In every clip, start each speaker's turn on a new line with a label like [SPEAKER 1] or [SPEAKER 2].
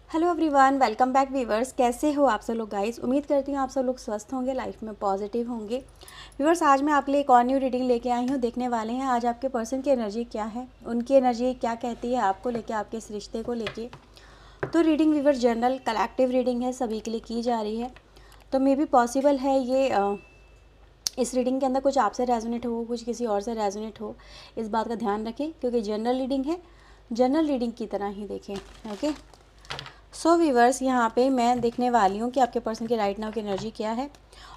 [SPEAKER 1] Hello everyone, welcome back viewers. कैसे हो आप सब लोग गाइस। उम्मीद करती हूँ आप सब लोग स्वस्थ होंगे, लाइफ में पॉजिटिव होंगे। व्यूवर्स, आज मैं आपके लिए एक और न्यू रीडिंग लेके आई हूँ। देखने वाले हैं आज आपके पर्सन की एनर्जी क्या है, उनकी एनर्जी क्या कहती है आपको लेके, आपके इस रिश्ते को लेके। तो reading viewers general collective reading है, सभी के लिए की जा रही है। तो मे भी पॉसिबल है ये इस रीडिंग के अंदर कुछ आपसे रेजोनेट हो, कुछ किसी और से रेजोनेट हो। इस बात का ध्यान रखें क्योंकि जनरल रीडिंग है, जनरल रीडिंग की तरह ही देखें। ओके, सो वीवर्स, यहाँ पे मैं देखने वाली हूँ कि आपके पर्सन की राइट नाउ की एनर्जी क्या है।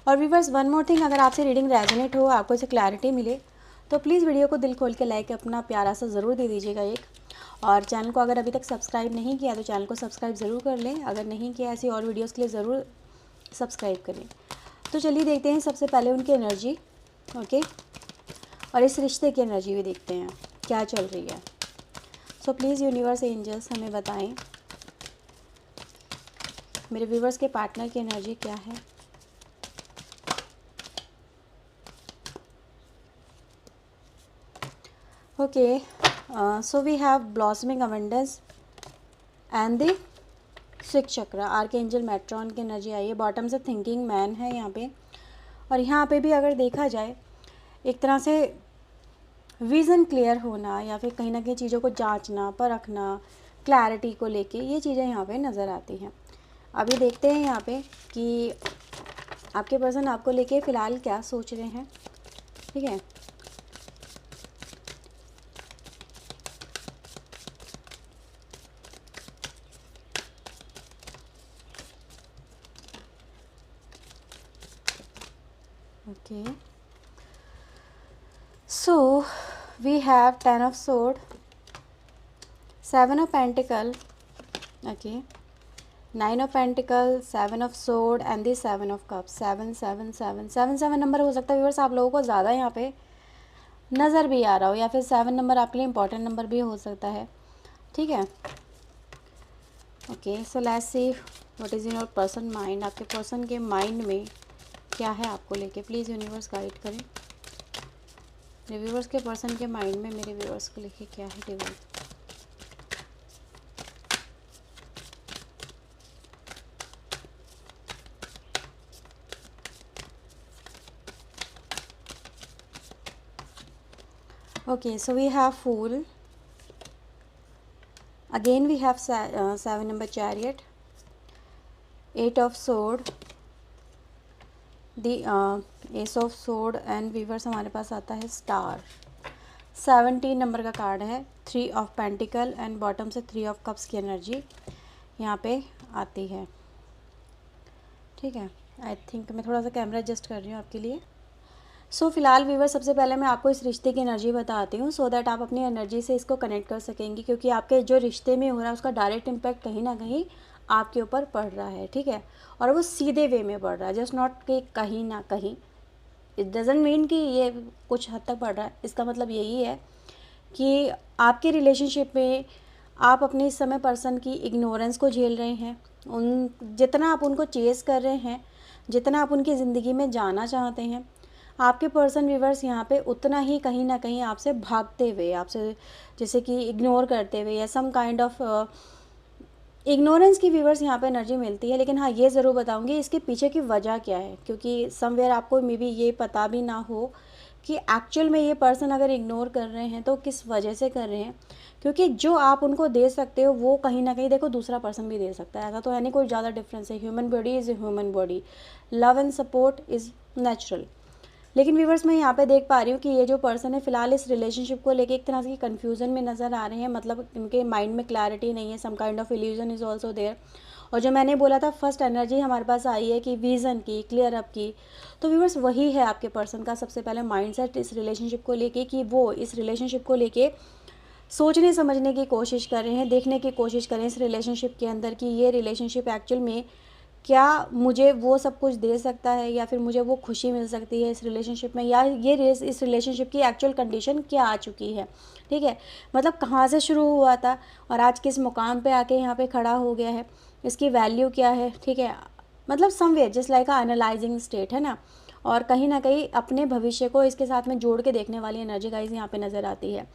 [SPEAKER 1] और वीवर्स, वन मोर थिंग, अगर आपसे रीडिंग रेजोनेट हो, आपको इसे क्लैरिटी मिले, तो प्लीज़ वीडियो को दिल खोल के लाइक अपना प्यारा सा ज़रूर दे दीजिएगा एक। और चैनल को अगर अभी तक सब्सक्राइब नहीं किया तो चैनल को सब्सक्राइब ज़रूर कर लें। अगर नहीं किया ऐसी और वीडियोज़ के लिए ज़रूर सब्सक्राइब करें। तो चलिए देखते हैं सबसे पहले उनकी एनर्जी। ओके, और इस रिश्ते की एनर्जी भी देखते हैं क्या चल रही है। सो प्लीज़ यूनिवर्स एंजल्स हमें बताएं मेरे व्यूवर्स के पार्टनर की एनर्जी क्या है। Okay, so we have blossoming abundance and the six chakra, archangel Metatron की एनर्जी आई है। बॉटम से थिंकिंग मैन है यहाँ पे। और यहाँ पे भी अगर देखा जाए, एक तरह से विज़न क्लियर होना या फिर कहीं ना कहीं चीज़ों को जांचना परखना, क्लैरिटी को लेके, ये चीज़ें यहाँ पे नज़र आती हैं। अभी देखते हैं यहाँ पे कि आपके पर्सन आपको लेके फ़िलहाल क्या सोच रहे हैं। ठीक है, okay, so we have 10 of sword, 7 of pentacle, okay, 9 of pentacle, 7 of sword and the 7 of cup. 7 number हो सकता है व्यूअर्स आप लोगों को ज़्यादा यहाँ पे नज़र भी आ रहा हो, या फिर 7 नंबर आपके लिए इंपॉर्टेंट नंबर भी हो सकता है। ठीक है, okay, so let's see what is in your person mind. आपके पर्सन के माइंड में क्या है आपको लेके, प्लीज़ यूनिवर्स गाइड करें। मेरे व्यूवर्स के पर्सन के माइंड में मेरे व्यूवर्स को लेके क्या है divine. Okay, so we have Fool. Again we have 7 number Chariot, 8 of Sword, the Ace of Sword and Weavers हमारे पास आता है Star। 17 नंबर का कार्ड है, 3 ऑफ पेंटिकल एंड बॉटम से 3 ऑफ कप्स की एनर्जी यहाँ पे आती है। ठीक है, आई थिंक मैं थोड़ा सा कैमरा एडजस्ट कर रही हूँ आपके लिए। सो फिलहाल व्यूवर, सबसे पहले मैं आपको इस रिश्ते की एनर्जी बताती हूँ सो दैट आप अपनी एनर्जी से इसको कनेक्ट कर सकेंगे, क्योंकि आपके जो रिश्ते में हो रहा है उसका डायरेक्ट इम्पैक्ट कहीं ना कहीं आपके ऊपर पड़ रहा है। ठीक है, और वो सीधे वे में पड़ रहा है, जस्ट नॉट कि कहीं ना कहीं। इट डजंट मीन कि ये कुछ हद तक पड़ रहा है। इसका मतलब यही है कि आपके रिलेशनशिप में आप अपने इस समय पर्सन की इग्नोरेंस को झेल रहे हैं। उन जितना आप उनको चेस कर रहे हैं, जितना आप उनकी ज़िंदगी में जाना चाहते हैं, आपके पर्सन व्यूवर्स यहाँ पे उतना ही कहीं ना कहीं आपसे भागते हुए, आपसे जैसे कि इग्नोर करते हुए या सम काइंड ऑफ इग्नोरेंस की व्यूवर्स यहाँ पे एनर्जी मिलती है। लेकिन हाँ, ये ज़रूर बताऊँगी इसके पीछे की वजह क्या है, क्योंकि समवेयर आपको मे बी ये पता भी ना हो कि एक्चुअल में ये पर्सन अगर इग्नोर कर रहे हैं तो किस वजह से कर रहे हैं। क्योंकि जो आप उनको दे सकते हो वो कहीं ना कहीं देखो दूसरा पर्सन भी दे सकता है। ऐसा तो है नहीं कोई ज़्यादा डिफरेंस है। Human body is a human body, love and support is natural. लेकिन व्यूवर्स, मैं यहाँ पे देख पा रही हूँ कि ये जो पर्सन है फिलहाल इस रिलेशनशिप को लेके एक तरह से कन्फ्यूज़न में नज़र आ रहे हैं। मतलब इनके माइंड में क्लैरिटी नहीं है, some kind of illusion is also there. और जो मैंने बोला था फर्स्ट एनर्जी हमारे पास आई है कि विज़न की, क्लियर अप की, तो व्यूवर्स वही है आपके पर्सन का सबसे पहले माइंडसेट इस रिलेशनशिप को लेके, कि वो इस रिलेशनशिप को लेके सोचने समझने की कोशिश कर रहे हैं, देखने की कोशिश कर रहे हैं इस रिलेशनशिप के अंदर कि ये रिलेशनशिप एक्चुअल में क्या मुझे वो सब कुछ दे सकता है, या फिर मुझे वो खुशी मिल सकती है इस रिलेशनशिप में, या ये इस रिलेशनशिप की एक्चुअल कंडीशन क्या आ चुकी है। ठीक है, मतलब कहाँ से शुरू हुआ था और आज किस मुकाम पे आके यहाँ पे खड़ा हो गया है, इसकी वैल्यू क्या है। ठीक है, मतलब समवेयर जस्ट लाइक अ एनालाइजिंग स्टेट है ना। और कहीं ना कहीं अपने भविष्य को इसके साथ में जोड़ के देखने वाली एनर्जी गाइस यहाँ पे नज़र आती है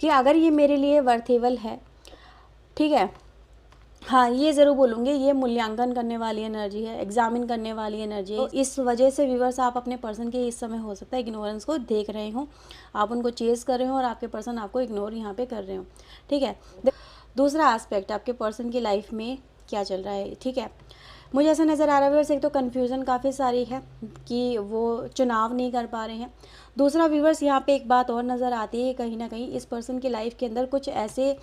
[SPEAKER 1] कि अगर ये मेरे लिए वर्थेबल है, ठीक है, हाँ, ये ज़रूर बोलूँगी, ये मूल्यांकन करने वाली एनर्जी है, एग्ज़ामिन करने वाली एनर्जी है। तो इस वजह से व्यूअर्स आप अपने पर्सन के इस समय हो सकता है इग्नोरेंस को देख रहे हो, आप उनको चेज़ कर रहे हो और आपके पर्सन आपको इग्नोर यहाँ पे कर रहे हो, ठीक है। दूसरा एस्पेक्ट, आपके पर्सन की लाइफ में क्या चल रहा है, ठीक है। मुझे ऐसा नज़र आ रहा है व्यूअर्स, एक तो कन्फ्यूज़न काफ़ी सारी है कि वो चुनाव नहीं कर पा रहे हैं। दूसरा व्यूअर्स, यहाँ पे एक बात और नज़र आती है, कहीं ना कहीं इस पर्सन की लाइफ के अंदर कुछ ऐसे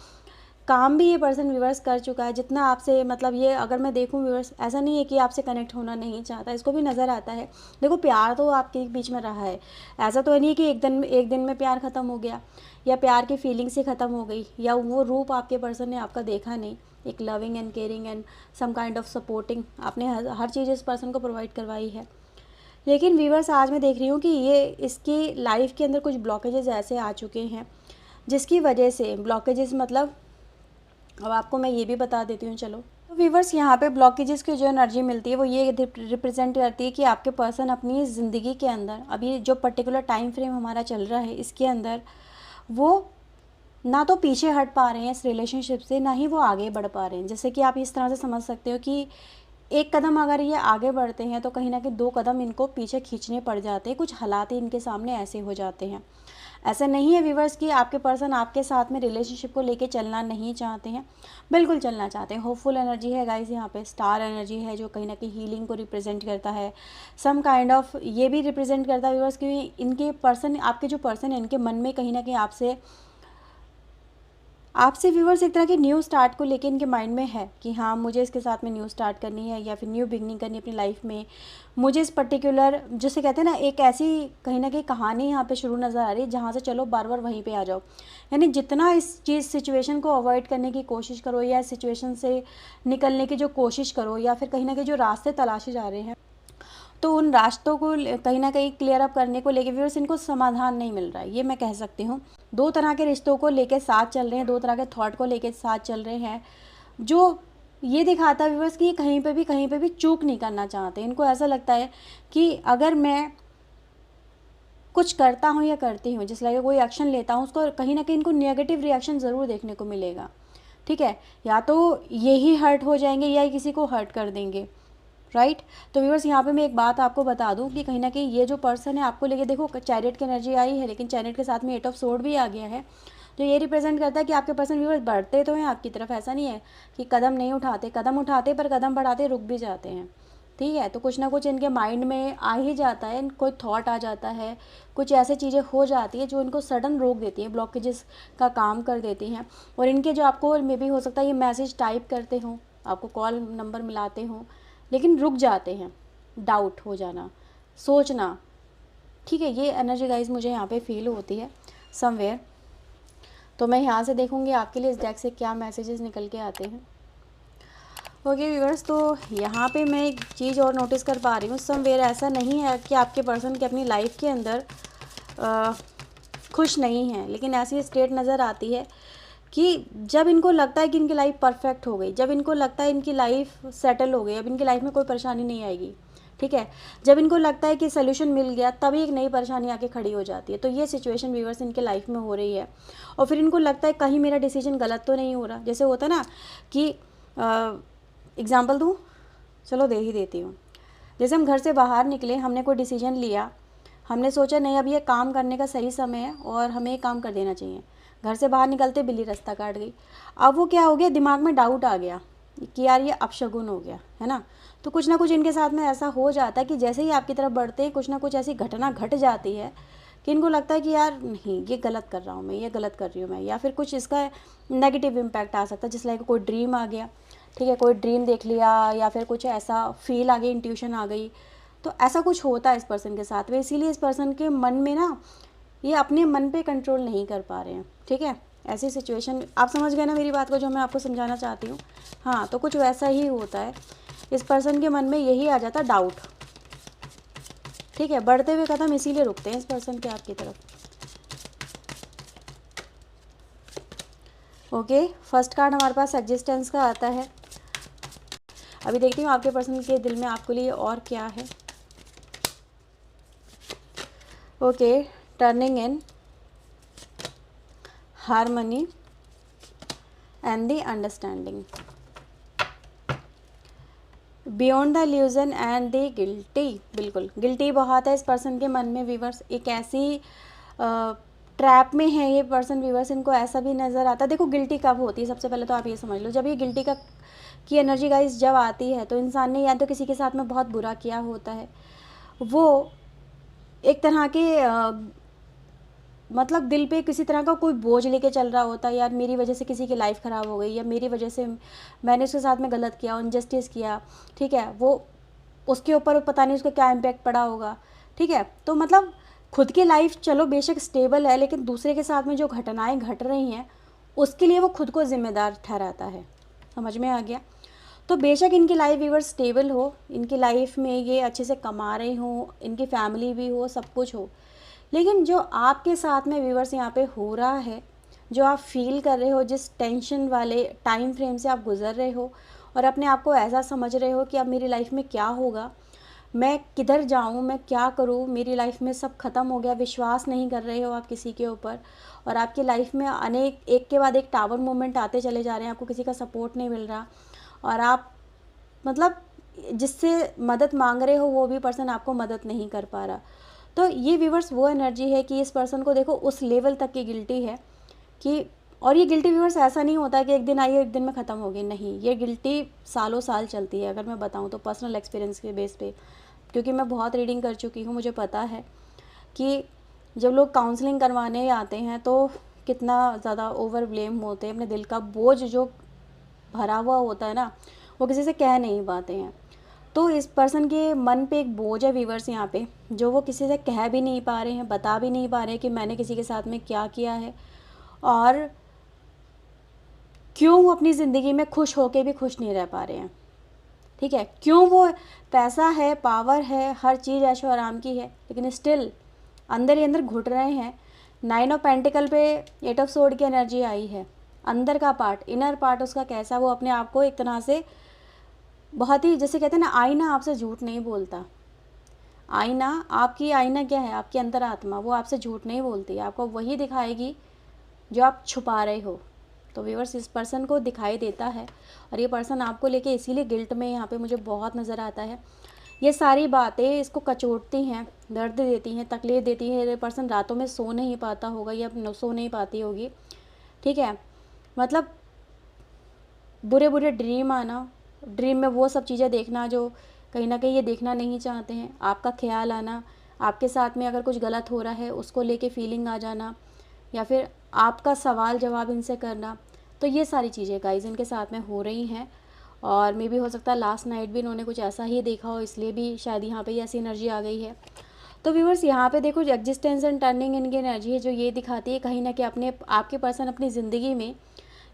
[SPEAKER 1] काम भी ये पर्सन व्यूअर्स कर चुका है जितना आपसे, मतलब ये अगर मैं देखूं व्यूअर्स, ऐसा नहीं है कि आपसे कनेक्ट होना नहीं चाहता, इसको भी नज़र आता है। देखो, प्यार तो आपके बीच में रहा है, ऐसा तो नहीं है कि एक दिन में प्यार ख़त्म हो गया, या प्यार की फीलिंग्स ही ख़त्म हो गई, या वो रूप आपके पर्सन ने आपका देखा नहीं। एक loving and caring and some kind of supporting आपने हर चीज़ इस पर्सन को प्रोवाइड करवाई है। लेकिन व्यूअर्स, आज मैं देख रही हूँ कि ये इसकी लाइफ के अंदर कुछ ब्लॉकेजेस ऐसे आ चुके हैं जिसकी वजह से, ब्लॉकेजेस मतलब अब आपको मैं ये भी बता देती हूँ, चलो। तो व्यूअर्स, यहाँ पे ब्लॉकेजेस की जो एनर्जी मिलती है वो ये रिप्रेजेंट करती है कि आपके पर्सन अपनी ज़िंदगी के अंदर, अभी जो पर्टिकुलर टाइम फ्रेम हमारा चल रहा है इसके अंदर, वो ना तो पीछे हट पा रहे हैं इस रिलेशनशिप से, ना ही वो आगे बढ़ पा रहे हैं। जैसे कि आप इस तरह से समझ सकते हो कि एक कदम अगर ये आगे बढ़ते हैं तो कहीं ना कहीं 2 कदम इनको पीछे खींचने पड़ जाते हैं, कुछ हालात ही इनके सामने ऐसे हो जाते हैं। ऐसा नहीं है व्यूवर्स कि आपके पर्सन आपके साथ में रिलेशनशिप को लेके चलना नहीं चाहते हैं, बिल्कुल चलना चाहते हैं। होपफुल एनर्जी है गाइस, यहाँ पे स्टार एनर्जी है जो कहीं ना कहीं हीलिंग को रिप्रेजेंट करता है, सम काइंड ऑफ ये भी रिप्रेजेंट करता है व्यूवर्स कि इनके पर्सन, आपके जो पर्सन है, इनके मन में कहीं ना कहीं आपसे व्यूवर्स एक तरह के न्यू स्टार्ट को लेके इनके माइंड में है कि हाँ, मुझे इसके साथ में न्यू स्टार्ट करनी है या फिर न्यू बिगनिंग करनी है अपनी लाइफ में। मुझे इस पर्टिकुलर, जिसे कहते हैं ना, एक ऐसी कहीं ना कहीं कहानी यहाँ पे शुरू नज़र आ रही है जहाँ से चलो बार बार वहीं पे आ जाओ। यानी जितना इस चीज़ सिचुएशन को अवॉइड करने की कोशिश करो या सिचुएशन से निकलने की जो कोशिश करो, या फिर कहीं ना कहीं जो रास्ते तलाशे जा रहे हैं, तो उन रास्तों को कहीं ना कहीं क्लियर अप करने को लेके व्यूअर्स इनको समाधान नहीं मिल रहा है, ये मैं कह सकती हूँ। 2 तरह के रिश्तों को लेके साथ चल रहे हैं, 2 तरह के थॉट को लेके साथ चल रहे हैं, जो ये दिखाता है व्यूअर्स कि ये कहीं पे भी चूक नहीं करना चाहते। इनको ऐसा लगता है कि अगर मैं कुछ करता हूँ या करती हूँ, जिस लाइक कोई एक्शन लेता हूँ, उसको कहीं ना कहीं इनको नेगेटिव रिएक्शन ज़रूर देखने को मिलेगा, ठीक है। या तो यही हर्ट हो जाएंगे या किसी को हर्ट कर देंगे, राइट। तो व्यूअर्स, यहाँ पे मैं एक बात आपको बता दूँ कि कहीं ना कहीं ये जो पर्सन है आपको लेके, देखो चैरियट की एनर्जी आई है, लेकिन चैरियट के साथ में 8 ऑफ सोर्ड भी आ गया है, जो ये रिप्रेजेंट करता है कि आपके पर्सन व्यूअर्स बढ़ते तो हैं आपकी तरफ, ऐसा नहीं है कि कदम नहीं उठाते, कदम उठाते, पर कदम बढ़ाते रुक भी जाते हैं, ठीक है। तो कुछ ना कुछ इनके माइंड में आ ही जाता है, कोई थॉट आ जाता है, कुछ ऐसे चीज़ें हो जाती है जो इनको सडन रोक देती है, ब्लॉकेजेस का काम कर देती हैं। और इनके जो, आपको मे भी हो सकता है ये मैसेज टाइप करते हों, आपको कॉल नंबर मिलाते हों, लेकिन रुक जाते हैं, डाउट हो जाना, सोचना, ठीक है। ये एनर्जी गाइज मुझे यहाँ पे फील होती है समवेयर। तो मैं यहाँ से देखूँगी आपके लिए इस डेक से क्या मैसेजेस निकल के आते हैं। ओके व्यूअर्स, तो यहाँ पे मैं एक चीज़ और नोटिस कर पा रही हूँ, समवेयर ऐसा नहीं है कि आपके पर्सन की अपनी लाइफ के अंदर खुश नहीं है, लेकिन ऐसी स्टेट नज़र आती है कि जब इनको लगता है कि इनकी लाइफ परफेक्ट हो गई, जब इनको लगता है इनकी लाइफ सेटल हो गई, अब इनकी लाइफ में कोई परेशानी नहीं आएगी, ठीक है, जब इनको लगता है कि सोल्यूशन मिल गया, तभी एक नई परेशानी आके खड़ी हो जाती है। तो ये सिचुएशन व्यूअर्स इनके लाइफ में हो रही है, और फिर इनको लगता है कहीं मेरा डिसीजन गलत तो नहीं हो रहा। जैसे होता है ना कि एग्ज़ाम्पल दूँ, चलो दे ही देती हूँ। जैसे हम घर से बाहर निकले, हमने कोई डिसीजन लिया, हमने सोचा नहीं अब ये काम करने का सही समय है और हमें ये काम कर देना चाहिए। घर से बाहर निकलते बिल्ली रास्ता काट गई। अब वो क्या हो गया, दिमाग में डाउट आ गया कि यार ये अपशगुन हो गया है ना। तो कुछ ना कुछ इनके साथ में ऐसा हो जाता है कि जैसे ही आपकी तरफ बढ़ते हैं, कुछ ना कुछ ऐसी घटना घट जाती है कि इनको लगता है कि यार नहीं, ये गलत कर रहा हूँ मैं, ये गलत कर रही हूँ मैं, या फिर कुछ इसका नेगेटिव इम्पैक्ट आ सकता है। जिस लाइक कोई ड्रीम आ गया, ठीक है, कोई ड्रीम देख लिया, या फिर कुछ ऐसा फील आ गई, इंट्यूशन आ गई, तो ऐसा कुछ होता है इस पर्सन के साथ में। इसीलिए इस पर्सन के मन में ना, ये अपने मन पे कंट्रोल नहीं कर पा रहे हैं, ठीक है। ऐसी सिचुएशन, आप समझ गए ना मेरी बात को, जो मैं आपको समझाना चाहती हूँ। हाँ, तो कुछ वैसा ही होता है, इस पर्सन के मन में यही आ जाता, डाउट, ठीक है। बढ़ते हुए कदम इसीलिए रुकते हैं इस पर्सन के आपकी तरफ। ओके, फर्स्ट कार्ड हमारे पास एग्जिस्टेंस का आता है। अभी देखती हूँ आपके पर्सन के दिल में आपके लिए और क्या है। Okay, turning in, harmony and the understanding. Beyond the illusion and the guilty, बिल्कुल गिल्टी बहुत है इस पर्सन के मन में व्यूवर्स, एक ऐसी ट्रैप में है ये पर्सन व्यूवर्स, इनको ऐसा भी नज़र आता है। देखो गिल्टी कब होती है, सबसे पहले तो आप ये समझ लो, जब ये गिल्टी की एनर्जी गाइस जब आती है तो इंसान ने या तो किसी के साथ में बहुत बुरा किया होता है, वो एक तरह के मतलब दिल पे किसी तरह का कोई बोझ लेके चल रहा होता है, यार मेरी वजह से किसी की लाइफ ख़राब हो गई, या मेरी वजह से मैंने उसके साथ में गलत किया, इनजस्टिस किया, ठीक है, वो उसके ऊपर पता नहीं उसका क्या इम्पैक्ट पड़ा होगा, ठीक है। तो मतलब खुद की लाइफ चलो बेशक स्टेबल है, लेकिन दूसरे के साथ में जो घटनाएं घट रही हैं उसके लिए वो खुद को ज़िम्मेदार ठहराता है। समझ में आ गया? तो बेशक इनकी लाइफ व्यूअर स्टेबल हो, इनकी लाइफ में ये अच्छे से कमा रहे हो, इनकी फैमिली भी हो, सब कुछ हो, लेकिन जो आपके साथ में व्यूअर्स यहाँ पे हो रहा है, जो आप फील कर रहे हो, जिस टेंशन वाले टाइम फ्रेम से आप गुज़र रहे हो और अपने आप को ऐसा समझ रहे हो कि अब मेरी लाइफ में क्या होगा, मैं किधर जाऊँ, मैं क्या करूँ, मेरी लाइफ में सब ख़त्म हो गया, विश्वास नहीं कर रहे हो आप किसी के ऊपर, और आपकी लाइफ में अनेक एक के बाद एक टावर मोमेंट आते चले जा रहे हैं, आपको किसी का सपोर्ट नहीं मिल रहा, और आप मतलब जिससे मदद मांग रहे हो वो भी पर्सन आपको मदद नहीं कर पा रहा। तो ये व्यूवर्स वो एनर्जी है कि इस पर्सन को देखो उस लेवल तक की गिल्टी है कि, और ये गिल्टी व्यूवर्स ऐसा नहीं होता कि एक दिन आई है एक दिन में ख़त्म होगी, नहीं, ये गिल्टी सालों साल चलती है। अगर मैं बताऊँ तो पर्सनल एक्सपीरियंस के बेस पे, क्योंकि मैं बहुत रीडिंग कर चुकी हूँ, मुझे पता है कि जब लोग काउंसलिंग करवाने आते हैं तो कितना ज़्यादा ओवर ब्लेम होते हैं, अपने दिल का बोझ जो भरा हुआ होता है ना, वो किसी से कह नहीं पाते हैं। तो इस पर्सन के मन पे एक बोझ है व्यूवर्स यहाँ पे, जो वो किसी से कह भी नहीं पा रहे हैं, बता भी नहीं पा रहे कि मैंने किसी के साथ में क्या किया है, और क्यों वो अपनी ज़िंदगी में खुश होके भी खुश नहीं रह पा रहे हैं, ठीक है। क्यों वो पैसा है, पावर है, हर चीज़ ऐशो आराम की है, लेकिन स्टिल अंदर ही अंदर घुट रहे हैं। 9 ऑफ पेंटिकल पे 8 ऑफ सोर्ड की एनर्जी आई है, अंदर का पार्ट, इनर पार्ट उसका कैसा, वो अपने आप को एक तरह से बहुत ही, जैसे कहते हैं ना, आईना आपसे झूठ नहीं बोलता। आईना, आपकी आईना क्या है, आपकी अंतरात्मा, वो आपसे झूठ नहीं बोलती, आपको वही दिखाएगी जो आप छुपा रहे हो। तो व्यूअर्स इस पर्सन को दिखाई देता है, और ये पर्सन आपको लेके इसीलिए गिल्ट में यहाँ पे मुझे बहुत नज़र आता है। ये सारी बातें इसको कचोटती हैं, दर्द देती हैं, तकलीफ देती है। ये पर्सन रातों में सो नहीं पाता होगा या सो नहीं पाती होगी, ठीक है। मतलब बुरे बुरे ड्रीम आना, ड्रीम में वो सब चीज़ें देखना जो कहीं ना कहीं ये देखना नहीं चाहते हैं, आपका ख्याल आना, आपके साथ में अगर कुछ गलत हो रहा है उसको लेके फीलिंग आ जाना, या फिर आपका सवाल जवाब इनसे करना। तो ये सारी चीज़ें गाइस इनके साथ में हो रही हैं, और मे भी हो सकता है लास्ट नाइट भी इन्होंने कुछ ऐसा ही देखा हो, इसलिए भी शायद यहाँ पे ऐसी एनर्जी आ गई है। तो व्यूअर्स यहाँ पे देखो एग्जिस्टेंस एंड टर्निंग इनकी एनर्जी है, जो ये दिखाती है कहीं ना कहीं अपने आपके पर्सन अपनी ज़िंदगी में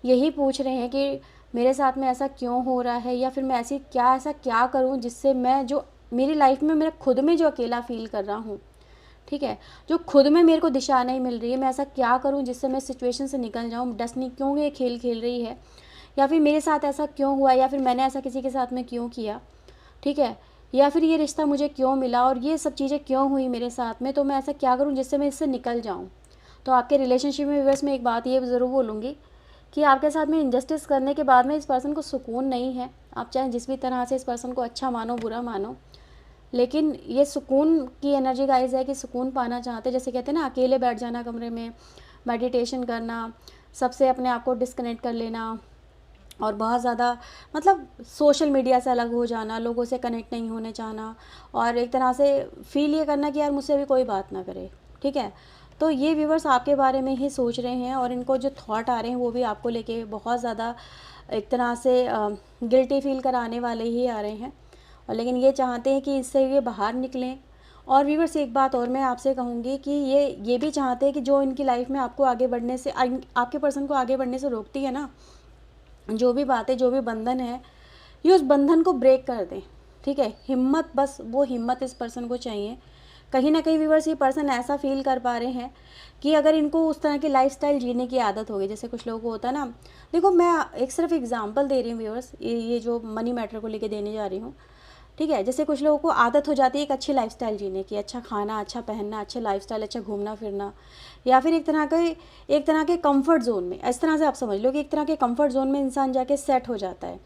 [SPEAKER 1] यही पूछ रहे हैं कि मेरे साथ में ऐसा क्यों हो रहा है, या फिर मैं ऐसा क्या करूं जिससे मैं, जो मेरी लाइफ में मेरा खुद में जो अकेला फील कर रहा हूं, ठीक है, जो खुद में मेरे को दिशा नहीं मिल रही है, मैं ऐसा क्या करूं जिससे मैं सिचुएशन से निकल जाऊं, डस्नी क्यों ये खेल खेल रही है, या फिर मेरे साथ ऐसा क्यों हुआ, या फिर मैंने ऐसा किसी के साथ में क्यों किया, ठीक है, या फिर ये रिश्ता मुझे क्यों मिला और ये सब चीज़ें क्यों हुई मेरे साथ में, तो मैं ऐसा क्या करूँ जिससे मैं इससे निकल जाऊँ। तो आपके रिलेशनशिप में व्यूअर्स मैं एक बात ये ज़रूर बोलूँगी कि आपके साथ में इनजस्टिस करने के बाद में इस पर्सन को सुकून नहीं है। आप चाहे जिस भी तरह से इस पर्सन को अच्छा मानो बुरा मानो, लेकिन ये सुकून की एनर्जी गाइज है कि सुकून पाना चाहते हैं। जैसे कहते हैं ना, अकेले बैठ जाना कमरे में, मेडिटेशन करना, सबसे अपने आप को डिस्कनेक्ट कर लेना, और बहुत ज़्यादा मतलब सोशल मीडिया से अलग हो जाना, लोगों से कनेक्ट नहीं होने चाहना, और एक तरह से फील ये करना कि यार मुझसे भी कोई बात ना करे, ठीक है। तो ये व्यूवर्स आपके बारे में ही सोच रहे हैं, और इनको जो थॉट आ रहे हैं वो भी आपको लेके बहुत ज़्यादा एक तरह से गिल्टी फील कराने वाले ही आ रहे हैं, और लेकिन ये चाहते हैं कि इससे ये बाहर निकलें। और व्यूवर्स एक बात और मैं आपसे कहूँगी कि ये भी चाहते हैं कि जो इनकी लाइफ में आपको आगे बढ़ने से, आपके पर्सन को आगे बढ़ने से रोकती है ना, जो भी बातें, जो भी बंधन है, ये उस बंधन को ब्रेक कर दें, ठीक है। हिम्मत, बस वो हिम्मत इस पर्सन को चाहिए। कहीं ना कहीं व्यूअर्स ये पर्सन ऐसा फील कर पा रहे हैं कि अगर इनको उस तरह की लाइफस्टाइल जीने की आदत हो गई, जैसे कुछ लोगों को होता है ना, देखो मैं एक सिर्फ एग्जांपल दे रही हूँ व्यूअर्स, ये जो मनी मैटर को लेके देने जा रही हूँ, ठीक है। जैसे कुछ लोगों को आदत हो जाती है एक अच्छी लाइफस्टाइल जीने की, अच्छा खाना, अच्छा पहनना, अच्छे लाइफस्टाइल, अच्छा घूमना फिरना, या फिर एक तरह के कंफर्ट जोन में, इस तरह से आप समझ लो कि एक तरह के कंफर्ट जोन में इंसान जाके सेट हो जाता है,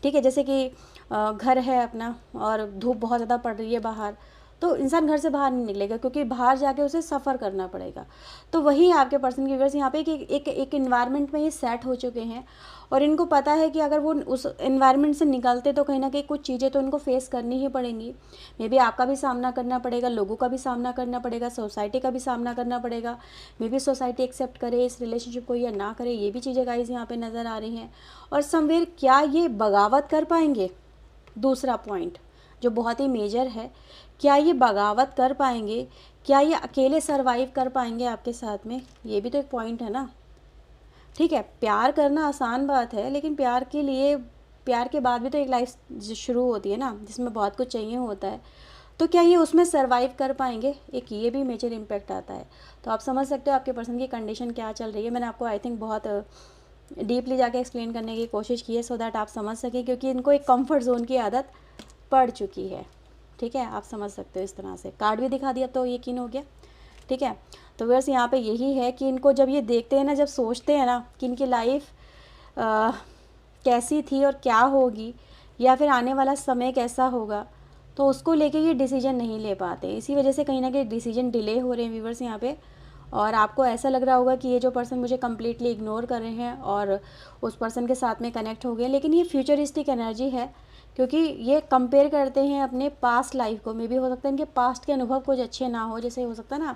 [SPEAKER 1] ठीक है, जैसे कि घर है अपना और धूप बहुत ज़्यादा पड़ रही है बाहर, तो इंसान घर से बाहर नहीं निकलेगा क्योंकि बाहर जाके उसे सफ़र करना पड़ेगा। तो वही आपके पर्सन के व्यूअर्स यहाँ पे कि एक इन्वायरमेंट में ये सेट हो चुके हैं और इनको पता है कि अगर वो उस इन्वायरमेंट से निकलते तो कहीं ना कहीं कुछ चीज़ें तो उनको फेस करनी ही पड़ेंगी। मे बी आपका भी सामना करना पड़ेगा, लोगों का भी सामना करना पड़ेगा, सोसाइटी का भी सामना करना पड़ेगा। मे बी सोसाइटी एक्सेप्ट करे इस रिलेशनशिप को या ना करे, ये भी चीज़ें गाइस यहाँ पे नज़र आ रही हैं। और समवेयर क्या ये बगावत कर पाएंगे, दूसरा पॉइंट जो बहुत ही मेजर है, क्या ये बगावत कर पाएंगे, क्या ये अकेले सरवाइव कर पाएंगे आपके साथ में, ये भी तो एक पॉइंट है ना। ठीक है, प्यार करना आसान बात है, लेकिन प्यार के लिए, प्यार के बाद भी तो एक लाइफ शुरू होती है ना, जिसमें बहुत कुछ चाहिए होता है। तो क्या ये उसमें सरवाइव कर पाएंगे, एक ये भी मेजर इम्पैक्ट आता है। तो आप समझ सकते हो आपके पर्सन की कंडीशन क्या चल रही है। मैंने आपको आई थिंक बहुत डीपली जाके एक्सप्लेन करने की कोशिश की है सो दैट आप समझ सकें, क्योंकि इनको एक कंफर्ट जोन की आदत पड़ चुकी है। ठीक है, आप समझ सकते हो इस तरह से। कार्ड भी दिखा दिया तो यकीन हो गया। ठीक है, तो व्यूअर्स यहाँ पे यही है कि इनको जब ये देखते हैं ना, जब सोचते हैं ना कि इनकी लाइफ कैसी थी और क्या होगी, या फिर आने वाला समय कैसा होगा, तो उसको लेके ये डिसीजन नहीं ले पाते। इसी वजह से कहीं ना कहीं डिसीजन डिले हो रहे हैं व्यूअर्स यहाँ पे। और आपको ऐसा लग रहा होगा कि ये जो पर्सन मुझे कम्प्लीटली इग्नोर कर रहे हैं और उस पर्सन के साथ में कनेक्ट हो गए, लेकिन ये फ्यूचरिस्टिक एनर्जी है, क्योंकि ये कंपेयर करते हैं अपने पास्ट लाइफ को। मे भी हो सकता है इनके पास्ट के अनुभव कुछ अच्छे ना हो, जैसे हो सकता है ना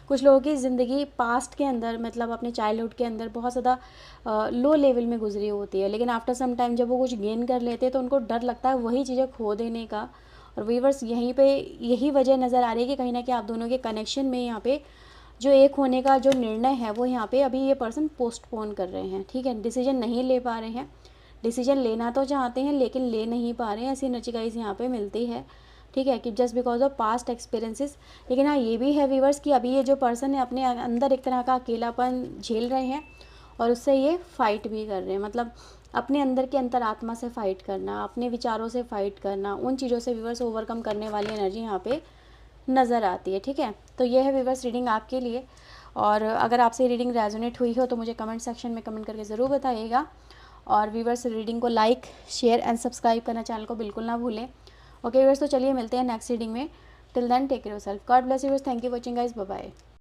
[SPEAKER 1] कुछ लोगों की ज़िंदगी पास्ट के अंदर, मतलब अपने चाइल्डहुड के अंदर बहुत ज़्यादा लो लेवल में गुजरी होती है, लेकिन आफ्टर सम टाइम जब वो कुछ गेन कर लेते हैं तो उनको डर लगता है वही चीज़ें खो देने का। और वीवर्स यहीं पे यही वजह नज़र आ रही है कि कहीं ना कहीं आप दोनों के कनेक्शन में यहाँ पे जो एक होने का जो निर्णय है वो यहाँ पे अभी ये पर्सन पोस्टपोन कर रहे हैं। ठीक है, डिसीजन नहीं ले पा रहे हैं, डिसीजन लेना तो चाहते हैं लेकिन ले नहीं पा रहे हैं, ऐसी एनर्जी गाइस यहाँ पे मिलती है। ठीक है, कि just because of past experiences. लेकिन हाँ, ये भी है व्यूवर्स कि अभी ये जो पर्सन है अपने अंदर एक तरह का अकेलापन झेल रहे हैं और उससे ये फाइट भी कर रहे हैं। मतलब अपने अंदर की अंतरात्मा से फाइट करना, अपने विचारों से फाइट करना, उन चीज़ों से व्यूवर्स ओवरकम करने वाली एनर्जी यहाँ पे नज़र आती है। ठीक है, तो ये है व्यूवर्स रीडिंग आपके लिए। और अगर आपसे रीडिंग रेजोनेट हुई हो तो मुझे कमेंट सेक्शन में कमेंट करके ज़रूर बताइएगा। और व्यूवर्स रीडिंग को लाइक, शेयर एंड सब्सक्राइब करना चैनल को बिल्कुल ना भूलें। ओके व्यूवर्स, तो चलिए मिलते हैं नेक्स्ट रीडिंग में। Till then take care yourself, God bless you viewers, thank you watching guys, bye bye.